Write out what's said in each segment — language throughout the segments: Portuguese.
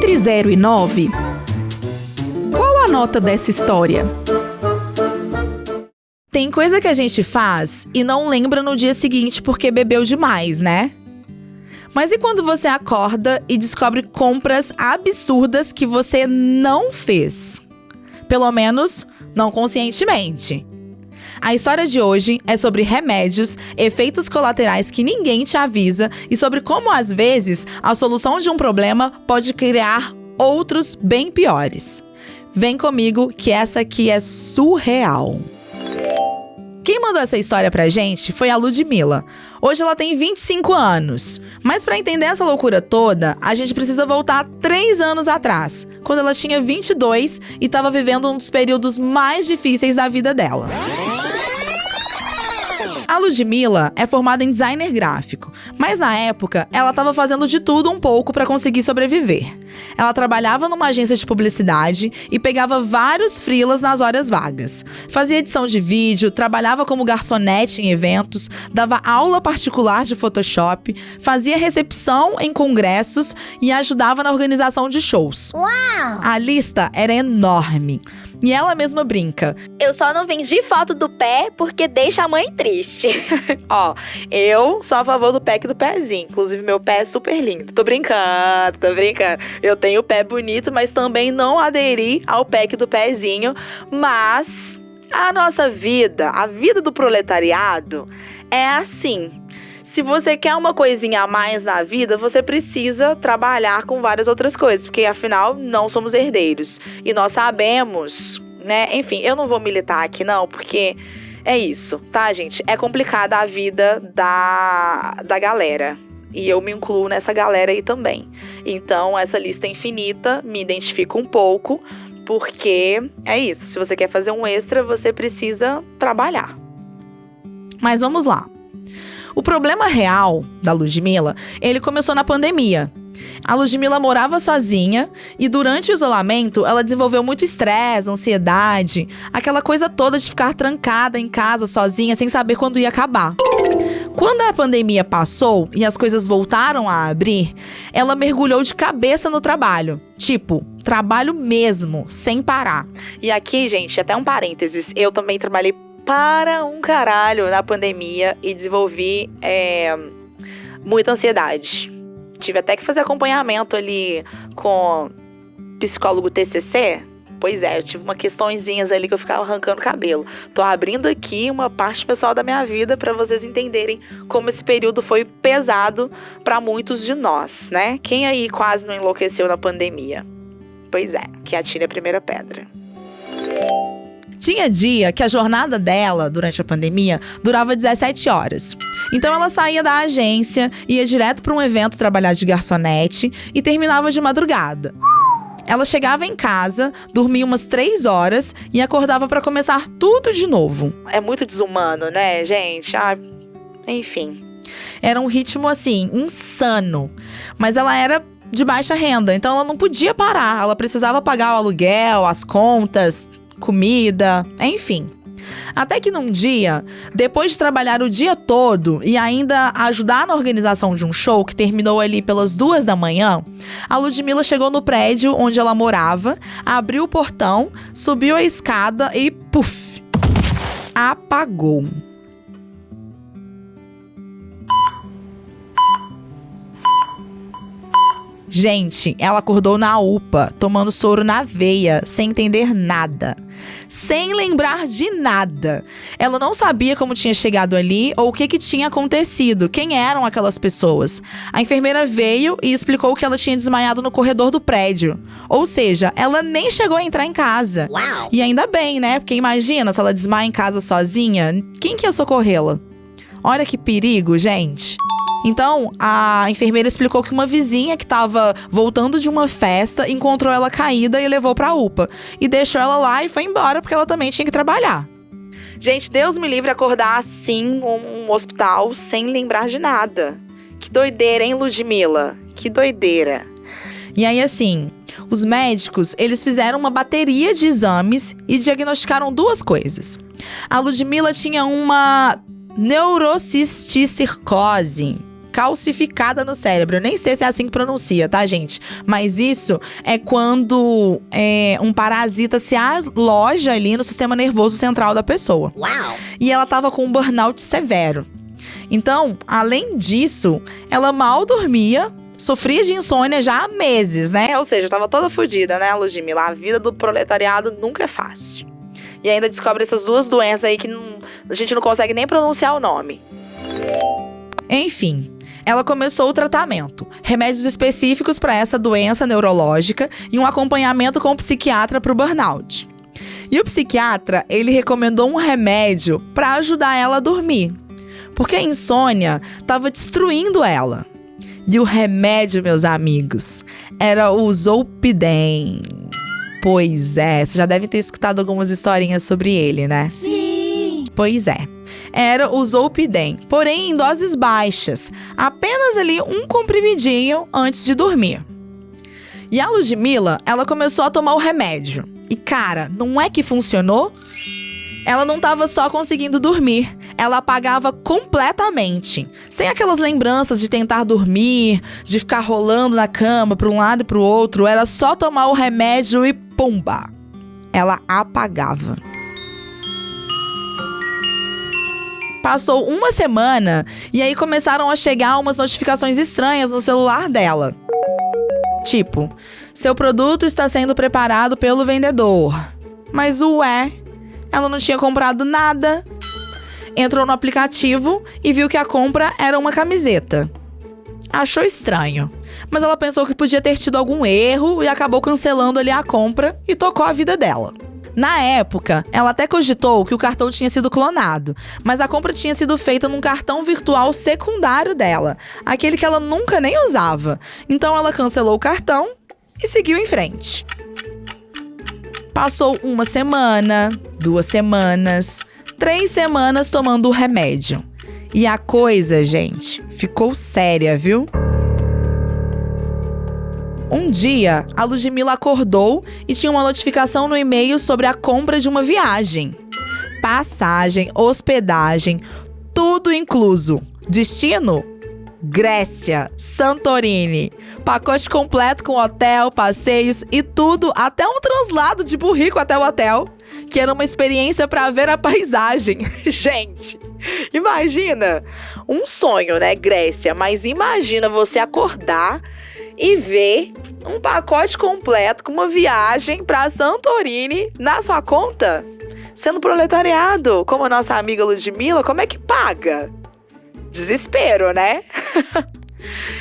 Entre 0 e 9, qual a nota dessa história? Tem coisa que a gente faz e não lembra no dia seguinte porque bebeu demais, né? Mas e quando você acorda e descobre compras absurdas que você não fez? Pelo menos, não conscientemente. A história de hoje é sobre remédios, efeitos colaterais que ninguém te avisa e sobre como, às vezes, a solução de um problema pode criar outros bem piores. Vem comigo que essa aqui é surreal. Quem mandou essa história pra gente foi a Ludmilla. Hoje ela tem 25 anos. Mas pra entender essa loucura toda, a gente precisa voltar 3 anos atrás, quando ela tinha 22 e estava vivendo um dos períodos mais difíceis da vida dela. A Ludmilla é formada em designer gráfico, mas na época ela estava fazendo de tudo um pouco para conseguir sobreviver. Ela trabalhava numa agência de publicidade e pegava vários freelas nas horas vagas. Fazia edição de vídeo, trabalhava como garçonete em eventos, dava aula particular de Photoshop, fazia recepção em congressos e ajudava na organização de shows. Uau! A lista era enorme. E ela mesma brinca: eu só não vendi foto do pé porque deixa a mãe triste. Ó, eu sou a favor do pack do pezinho. Inclusive, meu pé é super lindo. Tô brincando. Eu tenho o pé bonito, mas também não aderi ao pack do pezinho. Mas a nossa vida, a vida do proletariado, é assim. Se você quer uma coisinha a mais na vida, você precisa trabalhar com várias outras coisas, porque afinal não somos herdeiros. E nós sabemos, né? Enfim, eu não vou militar aqui não, porque é isso, tá, gente? É complicada a vida da galera. E eu me incluo nessa galera aí também. Então, essa lista é infinita, me identifico um pouco, porque é isso. Se você quer fazer um extra, você precisa trabalhar. Mas vamos lá. O problema real da Ludmilla, ele começou na pandemia. A Ludmilla morava sozinha e durante o isolamento ela desenvolveu muito estresse, ansiedade, aquela coisa toda de ficar trancada em casa sozinha sem saber quando ia acabar. Quando a pandemia passou e as coisas voltaram a abrir, ela mergulhou de cabeça no trabalho. Tipo, trabalho mesmo, sem parar. E aqui, gente, até um parênteses, eu também trabalhei para um caralho na pandemia e desenvolvi muita ansiedade. Tive até que fazer acompanhamento ali com psicólogo TCC. Pois é, eu tive umas questõezinhas ali que eu ficava arrancando cabelo. Tô abrindo aqui uma parte pessoal da minha vida para vocês entenderem como esse período foi pesado para muitos de nós, né? Quem aí quase não enlouqueceu na pandemia? Pois é, que atire a primeira pedra. Tinha dia que a jornada dela, durante a pandemia, durava 17 horas. Então ela saía da agência, ia direto para um evento trabalhar de garçonete e terminava de madrugada. Ela chegava em casa, dormia umas 3 horas e acordava para começar tudo de novo. É muito desumano, né, gente? Enfim. Era um ritmo, assim, insano. Mas ela era de baixa renda, então ela não podia parar. Ela precisava pagar o aluguel, as contas, comida, enfim. Até que num dia, depois de trabalhar o dia todo e ainda ajudar na organização de um show que terminou ali pelas 2 da manhã, a Ludmilla chegou no prédio onde ela morava, abriu o portão, subiu a escada e, puf, apagou. Gente, ela acordou na UPA, tomando soro na veia, sem entender nada. Sem lembrar de nada. Ela não sabia como tinha chegado ali ou o que tinha acontecido, quem eram aquelas pessoas. A enfermeira veio e explicou que ela tinha desmaiado no corredor do prédio. Ou seja, ela nem chegou a entrar em casa. Uau. E ainda bem, né? Porque imagina se ela desmaia em casa sozinha, quem que ia socorrê-la? Olha que perigo, gente. Então, a enfermeira explicou que uma vizinha que estava voltando de uma festa encontrou ela caída e levou pra UPA. E deixou ela lá e foi embora porque ela também tinha que trabalhar. Gente, Deus me livre acordar assim um hospital sem lembrar de nada. Que doideira, hein, Ludmilla? Que doideira. E aí, assim, os médicos, eles fizeram uma bateria de exames e diagnosticaram 2 coisas. A Ludmilla tinha uma neurocisticercose. calcificada no cérebro. Eu nem sei se é assim que pronuncia, tá, gente? Mas isso é quando um parasita se aloja ali no sistema nervoso central da pessoa. Uau! E ela tava com um burnout severo. Então, além disso, ela mal dormia, sofria de insônia já há meses, né? Ou seja, tava toda fodida, né, Ludmilla? A vida do proletariado nunca é fácil. E ainda descobre essas duas doenças aí que a gente não consegue nem pronunciar o nome. Enfim, ela começou o tratamento. Remédios específicos para essa doença neurológica e um acompanhamento com o psiquiatra para o burnout. E o psiquiatra, ele recomendou um remédio para ajudar ela a dormir. Porque a insônia estava destruindo ela. E o remédio, meus amigos, era o Zolpidem. Pois é, você já deve ter escutado algumas historinhas sobre ele, né? Sim! Pois é. Era o Zolpidem, porém em doses baixas. Apenas ali um comprimidinho antes de dormir. E a Ludmilla, ela começou a tomar o remédio. E cara, não é que funcionou? Ela não estava só conseguindo dormir, ela apagava completamente. Sem aquelas lembranças de tentar dormir, de ficar rolando na cama para um lado e para o outro. Era só tomar o remédio e pumba! Ela apagava. Passou uma semana e aí começaram a chegar umas notificações estranhas no celular dela. Tipo, seu produto está sendo preparado pelo vendedor. Mas ela não tinha comprado nada. Entrou no aplicativo e viu que a compra era uma camiseta. Achou estranho, mas ela pensou que podia ter tido algum erro e acabou cancelando ali a compra e tocou a vida dela. Na época, ela até cogitou que o cartão tinha sido clonado, mas a compra tinha sido feita num cartão virtual secundário dela, aquele que ela nunca nem usava. Então ela cancelou o cartão e seguiu em frente. Passou uma semana, 2 semanas, 3 semanas tomando o remédio. E a coisa, gente, ficou séria, viu? Um dia, a Ludmilla acordou e tinha uma notificação no e-mail sobre a compra de uma viagem. Passagem, hospedagem, tudo incluso. Destino? Grécia, Santorini. Pacote completo com hotel, passeios e tudo, até um translado de burrico até o hotel, que era uma experiência para ver a paisagem. Gente, imagina um sonho, né, Grécia? Mas imagina você acordar e ver um pacote completo com uma viagem para Santorini na sua conta, sendo proletariado, como a nossa amiga Ludmilla. Como é que paga? Desespero, né?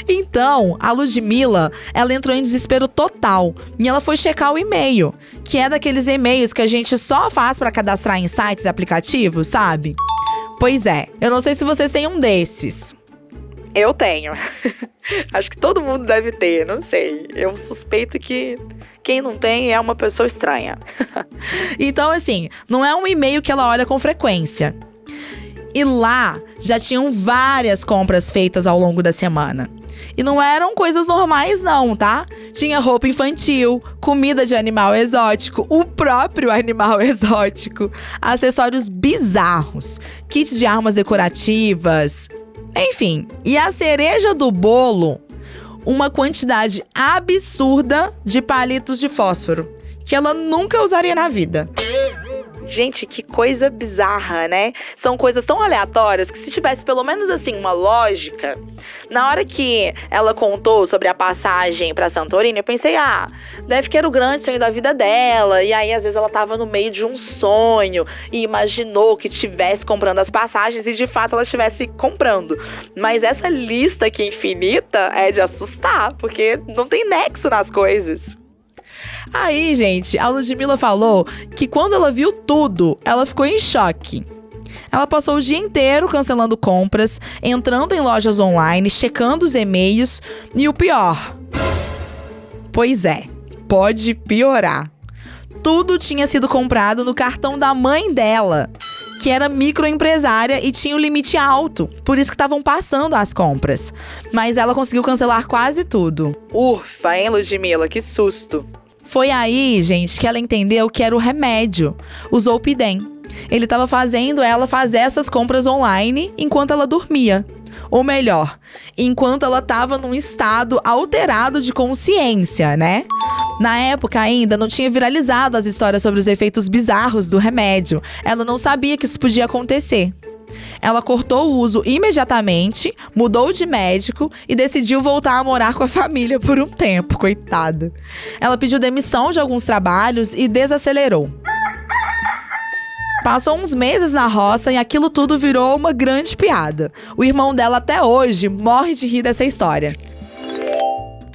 Então, a Ludmilla, ela entrou em desespero total e ela foi checar o e-mail, que é daqueles e-mails que a gente só faz para cadastrar em sites e aplicativos, sabe? Pois é, eu não sei se vocês têm um desses. Eu tenho. Acho que todo mundo deve ter, não sei. Eu suspeito que quem não tem é uma pessoa estranha. Então, assim, não é um e-mail que ela olha com frequência. E lá já tinham várias compras feitas ao longo da semana. E não eram coisas normais não, tá? Tinha roupa infantil, comida de animal exótico, o próprio animal exótico, acessórios bizarros, kits de armas decorativas, enfim. E a cereja do bolo, uma quantidade absurda de palitos de fósforo, que ela nunca usaria na vida. Gente, que coisa bizarra, né? São coisas tão aleatórias que se tivesse pelo menos assim uma lógica. Na hora que ela contou sobre a passagem pra Santorini, eu pensei, deve que era o grande sonho da vida dela. E aí, às vezes, ela tava no meio de um sonho e imaginou que estivesse comprando as passagens e, de fato, ela estivesse comprando. Mas essa lista aqui infinita é de assustar, porque não tem nexo nas coisas. Aí, gente, a Ludmilla falou que quando ela viu tudo, ela ficou em choque. Ela passou o dia inteiro cancelando compras, entrando em lojas online, checando os e-mails e o pior. Pois é, pode piorar. Tudo tinha sido comprado no cartão da mãe dela, que era microempresária e tinha o limite alto, por isso que estavam passando as compras. Mas ela conseguiu cancelar quase tudo. Ufa, hein, Ludmilla? Que susto. Foi aí, gente, que ela entendeu que era o remédio, o Zolpidem. Ele estava fazendo ela fazer essas compras online enquanto ela dormia. Ou melhor, enquanto ela estava num estado alterado de consciência, né? Na época ainda não tinha viralizado as histórias sobre os efeitos bizarros do remédio. Ela não sabia que isso podia acontecer. Ela cortou o uso imediatamente, mudou de médico e decidiu voltar a morar com a família por um tempo, coitada. Ela pediu demissão de alguns trabalhos e desacelerou. Passou uns meses na roça e aquilo tudo virou uma grande piada. O irmão dela até hoje morre de rir dessa história.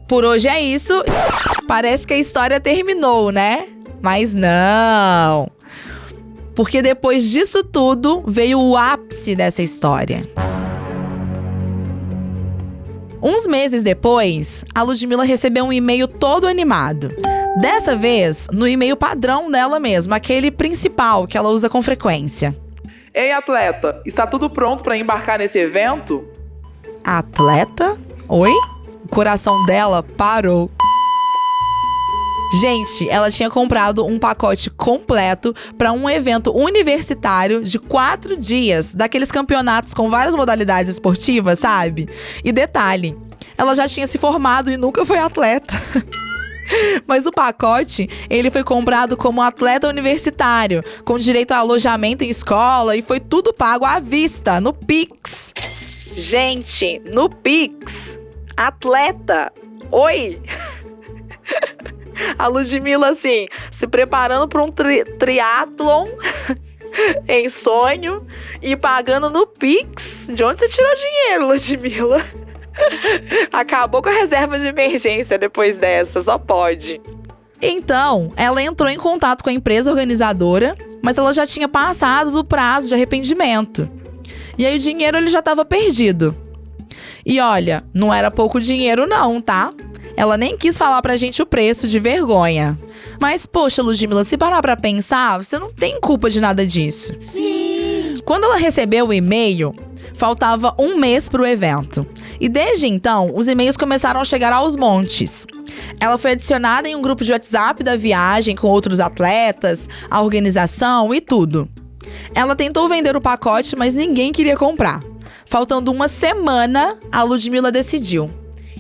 Por hoje é isso. Parece que a história terminou, né? Mas não. Porque depois disso tudo, veio o ápice dessa história. Uns meses depois, a Ludmilla recebeu um e-mail todo animado. Dessa vez, no e-mail padrão dela mesma, aquele principal que ela usa com frequência. Ei, atleta, está tudo pronto para embarcar nesse evento? Atleta? Oi? O coração dela parou. Gente, ela tinha comprado um pacote completo para um evento universitário de 4 dias, daqueles campeonatos com várias modalidades esportivas, sabe? E detalhe, ela já tinha se formado e nunca foi atleta. Mas o pacote, ele foi comprado como atleta universitário, com direito a alojamento em escola e foi tudo pago à vista, no Pix. Gente, no Pix, atleta, oi! A Ludmilla, assim, se preparando para um triatlon em sonho e pagando no Pix. De onde você tirou dinheiro, Ludmilla? Acabou com a reserva de emergência depois dessa, só pode. Então, ela entrou em contato com a empresa organizadora, mas ela já tinha passado do prazo de arrependimento. E aí o dinheiro ele já estava perdido. E olha, não era pouco dinheiro não, tá? Ela nem quis falar pra gente o preço, de vergonha. Mas, poxa, Ludmilla, se parar pra pensar, você não tem culpa de nada disso. Sim! Quando ela recebeu o e-mail, faltava um mês pro evento. E desde então, os e-mails começaram a chegar aos montes. Ela foi adicionada em um grupo de WhatsApp da viagem com outros atletas, a organização e tudo. Ela tentou vender o pacote, mas ninguém queria comprar. Faltando uma semana, a Ludmilla decidiu.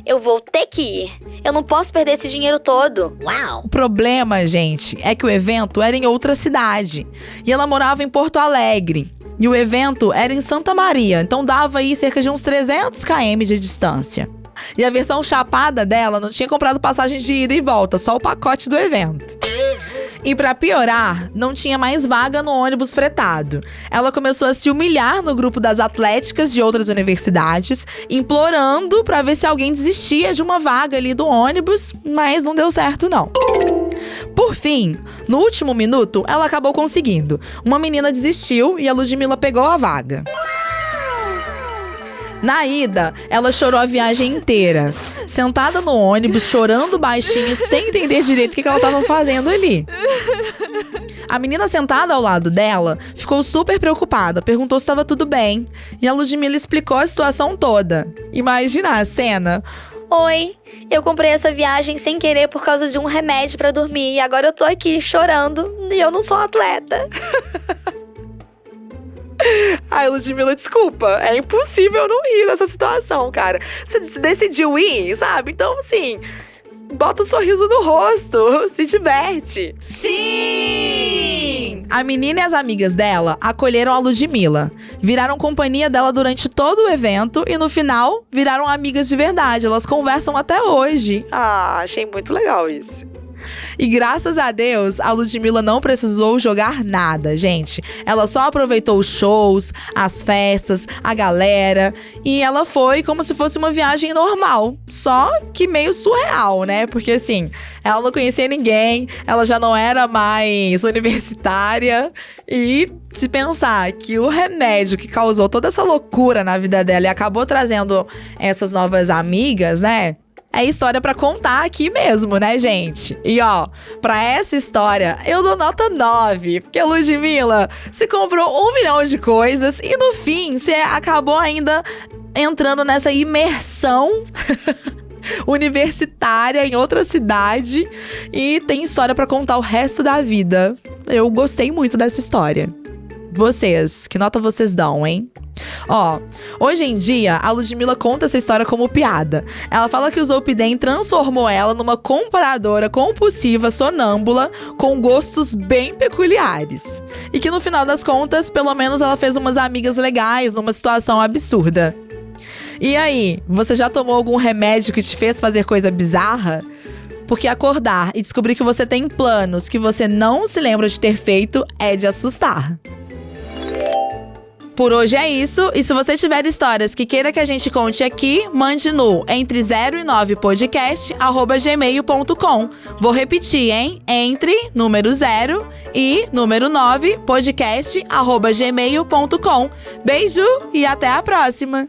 Eu vou ter que ir. Eu não posso perder esse dinheiro todo. O problema, gente, é que o evento era em outra cidade. E ela morava em Porto Alegre. E o evento era em Santa Maria. Então dava aí cerca de uns 300 km de distância. E a versão chapada dela não tinha comprado passagem de ida e volta, só o pacote do evento. E pra piorar, não tinha mais vaga no ônibus fretado. Ela começou a se humilhar no grupo das atléticas de outras universidades, implorando pra ver se alguém desistia de uma vaga ali do ônibus, mas não deu certo não. Por fim, no último minuto, ela acabou conseguindo. Uma menina desistiu e a Ludmilla pegou a vaga. Na ida, ela chorou a viagem inteira, sentada no ônibus, chorando baixinho, sem entender direito o que ela estava fazendo ali. A menina sentada ao lado dela ficou super preocupada, perguntou se estava tudo bem. E a Ludmilla explicou a situação toda. Imagina a cena. Oi, eu comprei essa viagem sem querer por causa de um remédio pra dormir. E agora eu tô aqui chorando e eu não sou atleta. Ai, Ludmilla, desculpa. É impossível não rir dessa situação, cara. Você decidiu ir, sabe? Então, assim, bota um sorriso no rosto, se diverte. Sim! A menina e as amigas dela acolheram a Ludmilla. Viraram companhia dela durante todo o evento e no final viraram amigas de verdade. Elas conversam até hoje. Ah, achei muito legal isso. E graças a Deus, a Ludmilla não precisou jogar nada, gente. Ela só aproveitou os shows, as festas, a galera. E ela foi como se fosse uma viagem normal. Só que meio surreal, né? Porque assim, ela não conhecia ninguém, ela já não era mais universitária. E se pensar que o remédio que causou toda essa loucura na vida dela e acabou trazendo essas novas amigas, né? É história pra contar aqui mesmo, né, gente? E ó, pra essa história, eu dou nota 9. Porque, Ludmilla, você comprou 1 milhão de coisas e no fim, você acabou ainda entrando nessa imersão universitária em outra cidade. E tem história pra contar o resto da vida. Eu gostei muito dessa história. vocês, que nota vocês dão, hein? Ó, hoje em dia, a Ludmilla conta essa história como piada. Ela fala que o Zolpidem transformou ela numa compradora compulsiva sonâmbula com gostos bem peculiares. E que no final das contas, pelo menos ela fez umas amigas legais numa situação absurda. E aí, você já tomou algum remédio que te fez fazer coisa bizarra? Porque acordar e descobrir que você tem planos que você não se lembra de ter feito é de assustar. Por hoje é isso, e se você tiver histórias que queira que a gente conte aqui, mande no entre 0 e 9 podcast@gmail.com. Vou repetir, hein? Entre número 0 e número 9 podcast@gmail.com. Beijo e até a próxima!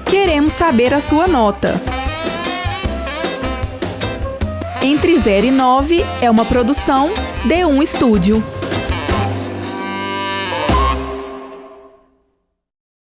Queremos saber a sua nota. Entre 0 e 9 é uma produção D1 Estúdio.